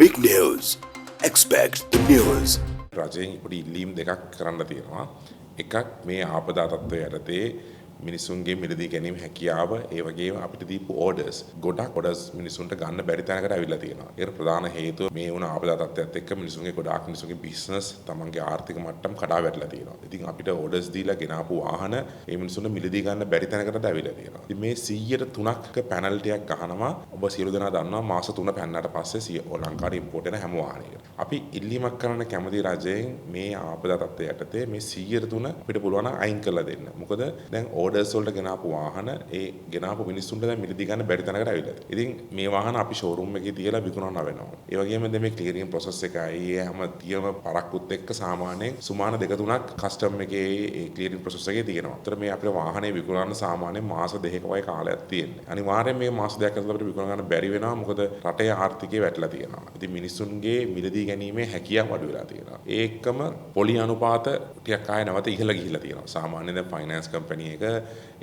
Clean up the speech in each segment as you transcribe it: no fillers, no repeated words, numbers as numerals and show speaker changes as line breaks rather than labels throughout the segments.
Big news. Expect the news.
රජයෙන් පොඩි ඉල්ලීම් දෙකක් කරන්න තියෙනවා. එකක් මේ ආපදා තත්ත්වය යටතේ මිනිසුන්ගේ මිලදී ගැනීම හැකියාව ඒ වගේම අපිට දීපු ඕඩර්ස් ගොඩක් ඕඩර්ස් මිනිසුන්ට ගන්න බැරි තැනකට අවිල්ලා තියෙනවා. ඒකට ප්‍රධාන හේතුව මේ වුණ ආපදා තත්ත්වයත් එක්ක ගොඩාක් මිනිසුන්ගේ බිස්නස් තමන්ගේ ආර්ථික මට්ටම් කඩා වැටලා තියෙනවා. ඉතින් අපිට ඕඩර්ස් දීලා ගෙනාපු වාහන ඒ මිනිසුන්ට මිලදී ගන්න බැරි තැනකට අවිල්ලා තියෙනවා. ඉතින් මේ 103ක පැනල්ටියක් ගහනවා. ඔබ සියලු දෙනා දන්නවා මාස 3 පැන්නට පස්සේ ලංකාවට ඉම්පෝට් වෙන හැම වාහනයකම. අපි ඉල්ලීමක් කරන්න කැමති රජයෙන් මේ ආපදා තත්ත්වය යටතේ මේ 103 අපිට පුළුවන් අයින් කරලා දෙන්න. මොකද දැන් ඕඩර්ස් වලට ගෙනාපු වාහන ඒ ගෙනාපු මිනිස්සුන්ට දැන් මිලදී ගන්න බැරි තැනකට අවිල්ලා. ඉතින් මේ වාහන අපි ෂෝරූම් එකේ තියලා විකුණන්න වෙනවා. ඒ වගේම දැන් මේ ක්ලියරින් ප්‍රොසෙස් එකයි හැම තියම පරක්කුත් එක්ක සාමාන්‍යයෙන් සුමාන 2-3ක් කස්ටම් එකේ ඒ ක්ලියරින් ප්‍රොසෙස් එකේ තියෙනවා. ඒතර මේ අපේ වාහනේ විකුණන්න සාමාන්‍යයෙන් මාස 2ක වගේ කාලයක් තියෙනවා. අනිවාර්යයෙන් මේ මාස 2ක් ඇතුළත අපිට විකුණ ගන්න බැරි වෙනවා. මොකද රටේ ආර්ථිකය වැටලා තියෙනවා. ඉතින් මිනිස්සුන්ගේ මිලදී ගැනීමේ හැකියාව අඩු වෙලා තියෙනවා. ඒකම පොලි අනුපාත ටිකක් ආය නැවත ඉහළ ගිහිලා තියෙනවා. සාමාන්‍යයෙන් දැන් ෆයිනෑන්ස් කම්පැනි එක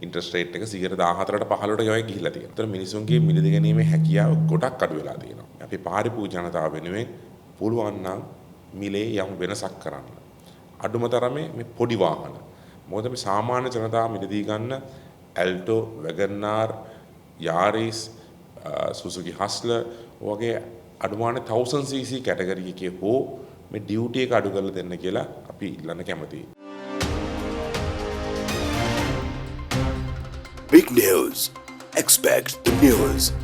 ඉන්ට්‍රස්ට් රේට් එක 14%ට 15%ට වගේ ගිහිලා තියෙනවා. ඒතර මිනිසුන්ගේ මිලදී ගැනීමේ හැකියාව ගොඩක් අඩු වෙලා තියෙනවා. අපි පාරිපූර්ණ ජනතාව වෙනුවෙන් පුළුවන් නම් මිලේ යම් වෙනසක් කරන්න. අඩුම තරමේ මේ පොඩි වාහන. මොකද මේ සාමාන්‍ය ජනතාව මිලදී ගන්න ඇල්ටෝ, වැගන්ආර්, යාරිස්, සුසුකි හස්ලර් වගේ අඩුමානේ 1000cc කැටගරි එකේ හෝ මේ ඩියුටි එක අඩු කරලා දෙන්න කියලා අපි ඉල්ලන්න කැමතියි.
Big news. Expect the news.